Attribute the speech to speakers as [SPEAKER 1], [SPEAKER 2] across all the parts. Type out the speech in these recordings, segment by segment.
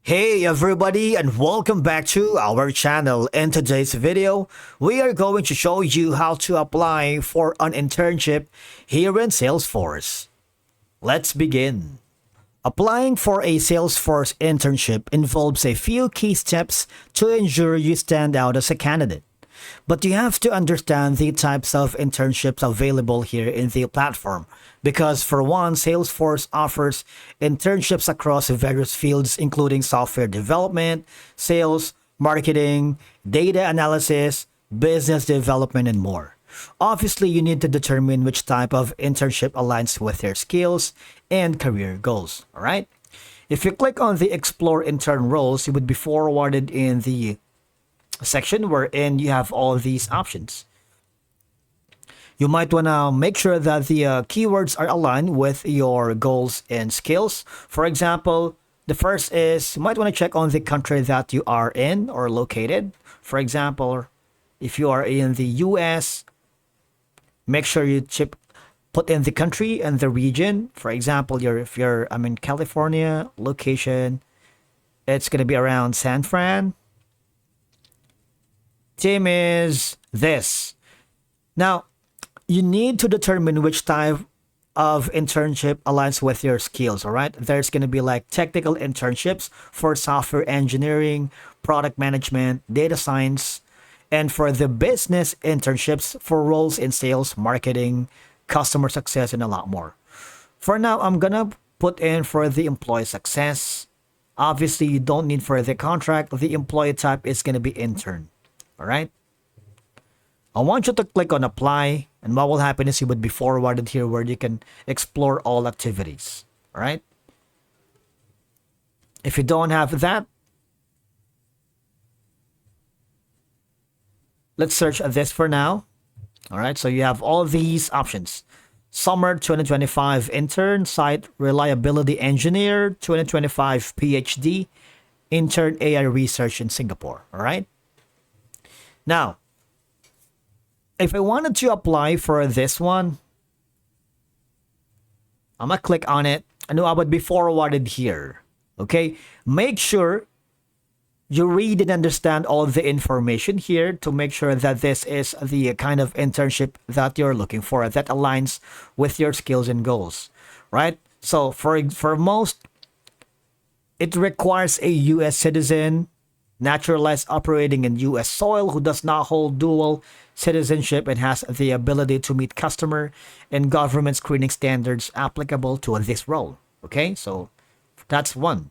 [SPEAKER 1] Hey everybody, and welcome back to our channel. In today's video, we are going to show you how to apply for an internship here in Salesforce. Let's begin. Applying for a Salesforce internship involves a few key steps to ensure you stand out as a candidate. But you have to understand the types of internships available here in the platform. Because for one, Salesforce offers internships across various fields, including software development, sales, marketing, data analysis, business development, and more. Obviously, you need to determine which type of internship aligns with your skills and career goals. All right? If you click on the Explore Intern Roles, you would be forwarded in the section wherein you have all these options. You might want to make sure that the keywords are aligned with your goals and skills. For example, the first is you might want to check on the country that you are in or located. For example, if you are in the US, make sure you put in the country and the region. For example, if you're I'm in California, location, it's going to be around San Fran. Team is this. Now, you need to determine which type of internship aligns with your skills, all right? There's going to be like technical internships for software engineering, product management, data science, and for the business internships for roles in sales, marketing, customer success, and a lot more. For now, I'm going to put in for the employee success. Obviously, you don't need for the contract. The employee type is going to be intern. All right. I want you to click on apply, and what will happen is you would be forwarded here where you can explore all activities. All right. If you don't have that, let's search this for now. All right. So you have all these options. Summer 2025 intern, site reliability engineer, 2025 PhD, intern AI research in Singapore. All right. Now, if I wanted to apply for this one, I'm going to click on it. I know I would be forwarded here. Okay? Make sure you read and understand all the information here to make sure that this is the kind of internship that you're looking for that aligns with your skills and goals. Right? So, for most, it requires a U.S. citizen, naturalized operating in U.S. soil who does not hold dual citizenship and has the ability to meet customer and government screening standards applicable to this role. Okay, so that's one.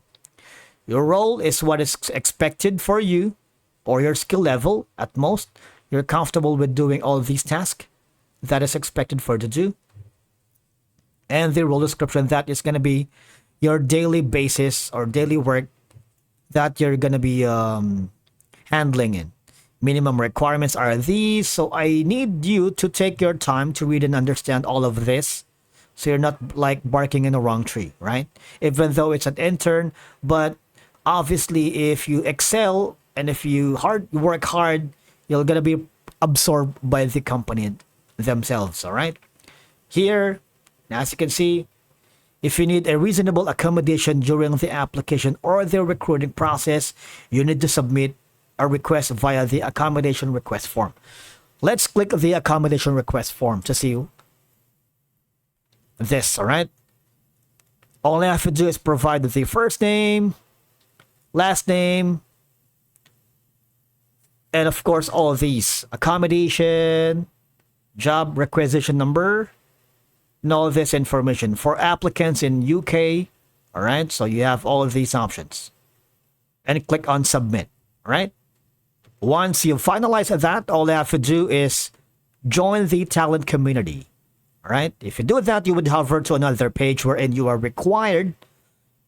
[SPEAKER 1] Your role is what is expected for you or your skill level at most. You're comfortable with doing all these tasks that is expected for you to do. And the role description, that is going to be your daily basis or daily work that you're gonna be handling in. Minimum requirements are these, so I need you to take your time to read and understand all of this, so you're not like barking in the wrong tree, right? Even though it's an intern, but obviously if you excel and if you work hard, you're gonna be absorbed by the company themselves. All right. Here, as you can see, if you need a reasonable accommodation during the application or the recruiting process, you need to submit a request via the accommodation request form. Let's click the accommodation request form to see this, all right? All I have to do is provide the first name, last name, and of course all of these. Accommodation, job requisition number, and all this information for applicants in UK. All right, so you have all of these options, and click on submit. All right. Once you finalize that, all you have to do is join the talent community. All right. If you do that, you would hover to another page wherein you are required,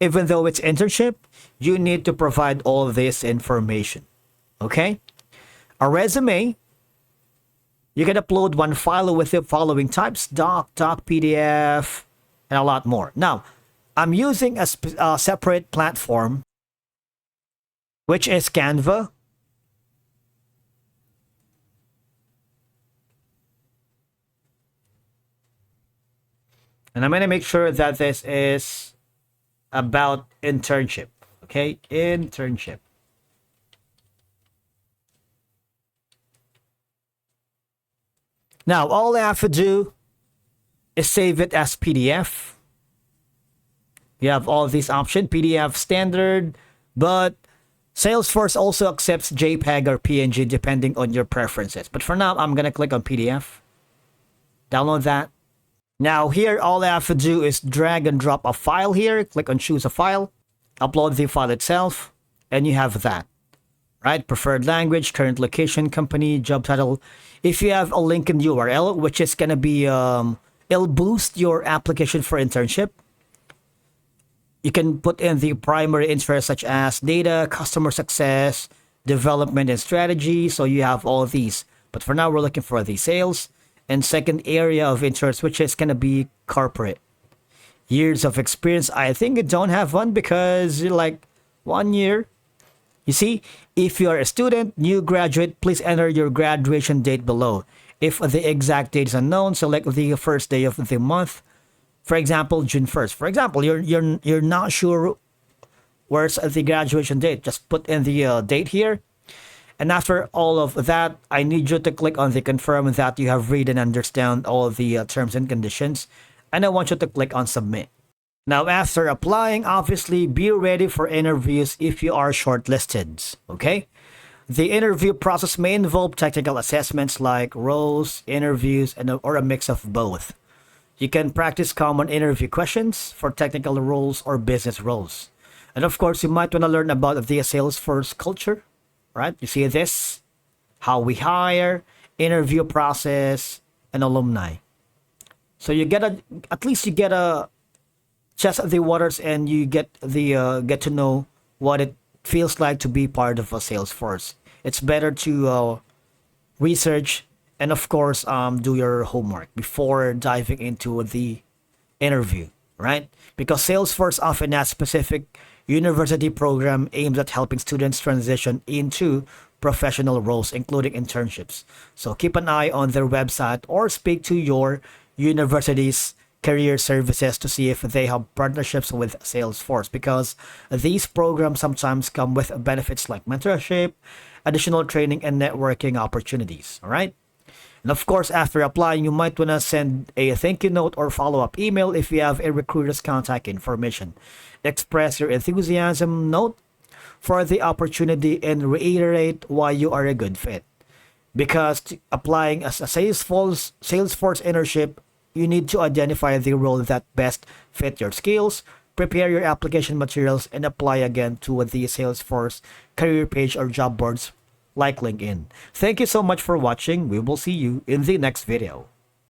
[SPEAKER 1] even though it's internship, you need to provide all this information. Okay. A resume. You can upload one file with the following types: doc, PDF, and a lot more. Now, I'm using a separate platform, which is Canva. And I'm going to make sure that this is about internship. Okay, internship. Now, all I have to do is save it as PDF. You have all these options, PDF standard, but Salesforce also accepts JPEG or PNG depending on your preferences. But for now, I'm going to click on PDF. Download that. Now here, all I have to do is drag and drop a file here. Click on choose a file. Upload the file itself. And you have that. Right? Preferred language, current location, company, job title. If you have a link in URL, which is going to be, it'll boost your application for internship. You can put in the primary interests such as data, customer success, development, and strategy. So you have all of these. But for now, we're looking for the sales. And second area of interest, which is going to be corporate. Years of experience. I think you don't have one because you're like 1 year. You see, if you're a student, new graduate, please enter your graduation date below. If the exact date is unknown, select the first day of the month. For example, June 1st. For example, you're not sure where's the graduation date. Just put in the date here. And after all of that, I need you to click on the confirm that you have read and understand all of the terms and conditions. And I want you to click on submit. Now, after applying, obviously, be ready for interviews if you are shortlisted. Okay? The interview process may involve technical assessments like roles, interviews, or a mix of both. You can practice common interview questions for technical roles or business roles. And of course, you might want to learn about the Salesforce culture, right? You see this, how we hire, interview process, and alumni. So you get at least you get a test the waters and you get to know what it feels like to be part of a Salesforce. It's better to research and of course do your homework before diving into the interview, right? Because Salesforce often has specific university program aimed at helping students transition into professional roles, including internships. So keep an eye on their website or speak to your university's career services to see if they have partnerships with Salesforce, because these programs sometimes come with benefits like mentorship, additional training, and networking opportunities. All right. And of course, after applying, you might want to send a thank you note or follow-up email if you have a recruiter's contact information. Express your enthusiasm note for the opportunity and reiterate why you are a good fit. Because applying as a Salesforce internship, you need to identify the role that best fit your skills, prepare your application materials, and apply again to the Salesforce career page or job boards like LinkedIn. Thank you so much for watching. We will see you in the next video.